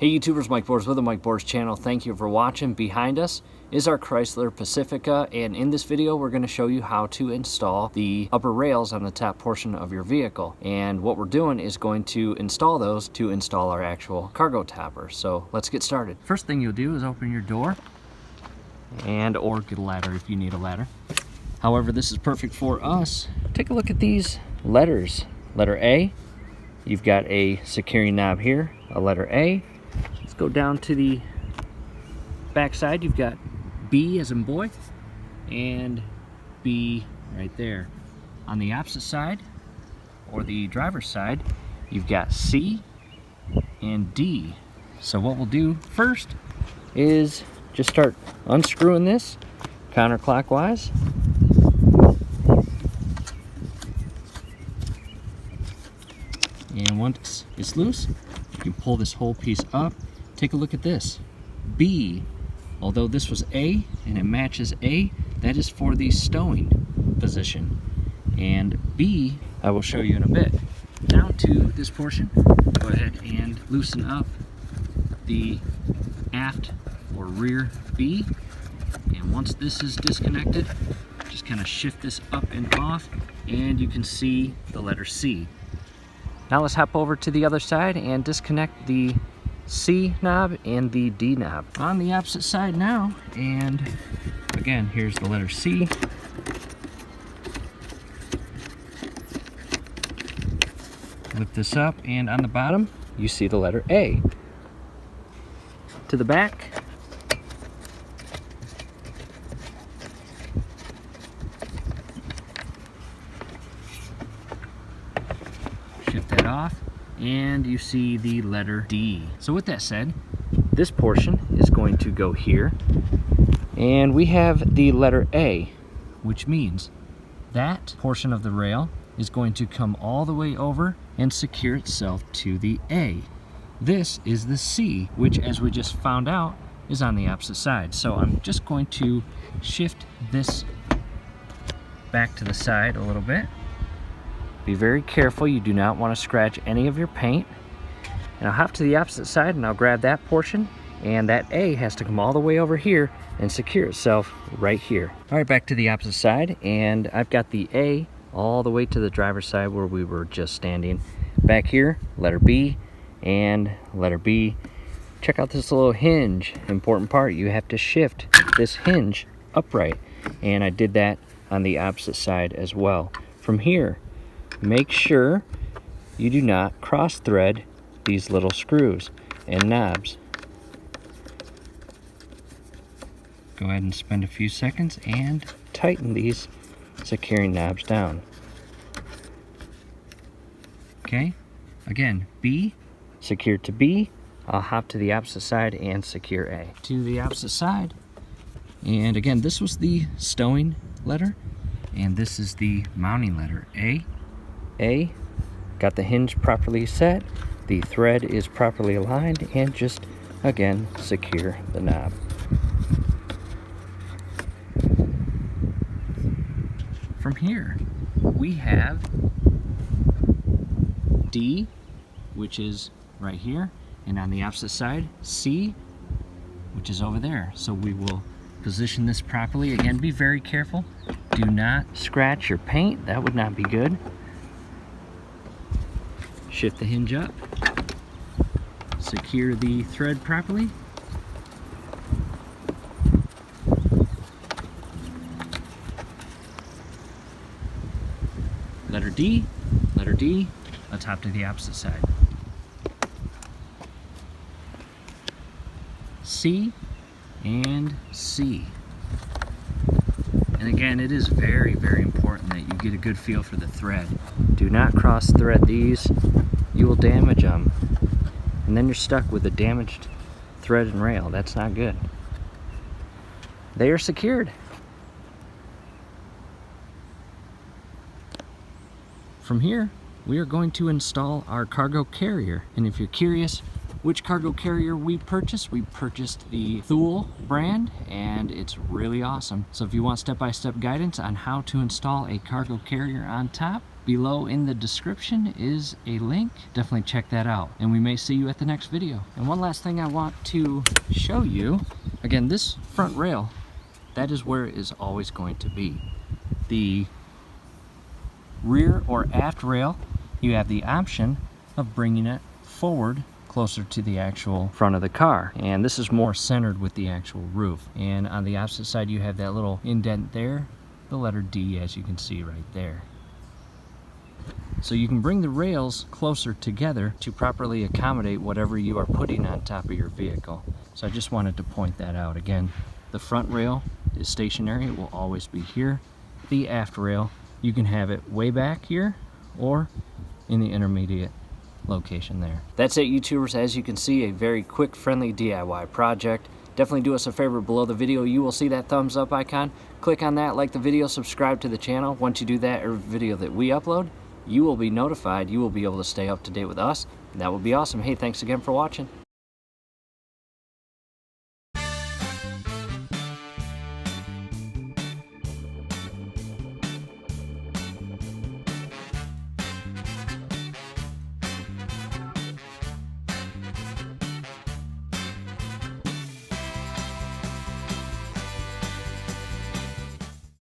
Hey YouTubers, Mike Boards with the Mike Boards channel. Thank you for watching. Behind us is our Chrysler Pacifica, and in this video we're going to show you how to install the upper rails on the top portion of your vehicle. And what we're doing is going to install those to install our actual cargo topper. So let's get started. First thing you'll do is open your door or get a ladder if you need a ladder. However, this is perfect for us. Take a look at these letters. Letter A, you've got a securing knob here, a letter A. Let's go down to the back side. You've got B as in boy and B right there. On the opposite side, or the driver's side, you've got C and D. So what we'll do first is just start unscrewing this counterclockwise. And once it's loose, you can pull this whole piece up. Take a look at this. B, although this was A and it matches A, that is for the stowing position. And B, I will show you in a bit. Down to this portion, go ahead and loosen up the aft or rear B. And once this is disconnected, just kind of shift this up and off, and you can see the letter C. Now let's hop over to the other side and disconnect the C knob and the D knob. On the opposite side now, and again, here's the letter C. Lift this up, and on the bottom, you see the letter A. To the back, shift that off, and you see the letter D. So with that said, this portion is going to go here, and we have the letter A, which means that portion of the rail is going to come all the way over and secure itself to the A. This is the C, which, as we just found out, is on the opposite side. So I'm just going to shift this back to the side a little bit. Be very careful, you do not want to scratch any of your paint. And I'll hop to the opposite side and I'll grab that portion, and that A has to come all the way over here and secure itself right here. All right, back to the opposite side, and I've got the A all the way to the driver's side where we were just standing. Back here, letter B and letter B. Check out this little hinge. Important part, you have to shift this hinge upright, and I did that on the opposite side as well. From here, make sure you do not cross thread these little screws and knobs. Go ahead and spend a few seconds and tighten these securing knobs down. Okay, again, B secured to B. I'll hop to the opposite side and secure A. To the opposite side, and again, this was the stowing letter, and this is the mounting letter, A. A, got the hinge properly set, the thread is properly aligned, and just again secure the knob. From here we have D, which is right here, and on the opposite side C, which is over there. So we will position this properly. Again, be very careful, do not scratch your paint, that would not be good. Shift the hinge up, secure the thread properly. Letter D, let's hop to the opposite side. C and C. And again, it is very, very important that you get a good feel for the thread. Do not cross thread these, you will damage them. And then you're stuck with a damaged thread and rail. That's not good. They are secured. From here, we are going to install our cargo carrier. And if you're curious which cargo carrier we purchased the Thule brand, and it's really awesome. So if you want step-by-step guidance on how to install a cargo carrier on top, Below in the description is a link. Definitely check that out, and we may see you at the next video. And one last thing I want to show you, again, this front rail, that is where it is always going to be. The rear or aft rail, you have the option of bringing it forward closer to the actual front of the car, and this is more centered with the actual roof. And on the opposite side you have that little indent there, the letter D, as you can see right there. So you can bring the rails closer together to properly accommodate whatever you are putting on top of your vehicle. So I just wanted to point that out. Again, the front rail is stationary, it will always be here. The aft rail, you can have it way back here or in the intermediate location there. That's it, YouTubers. As you can see, a very quick, friendly DIY project. Definitely do us a favor. Below the video you will see that thumbs up icon. Click on that, like the video, subscribe to the channel. Once you do that, every video that we upload, you will be notified. You will be able to stay up to date with us. That would be awesome. Hey, thanks again for watching.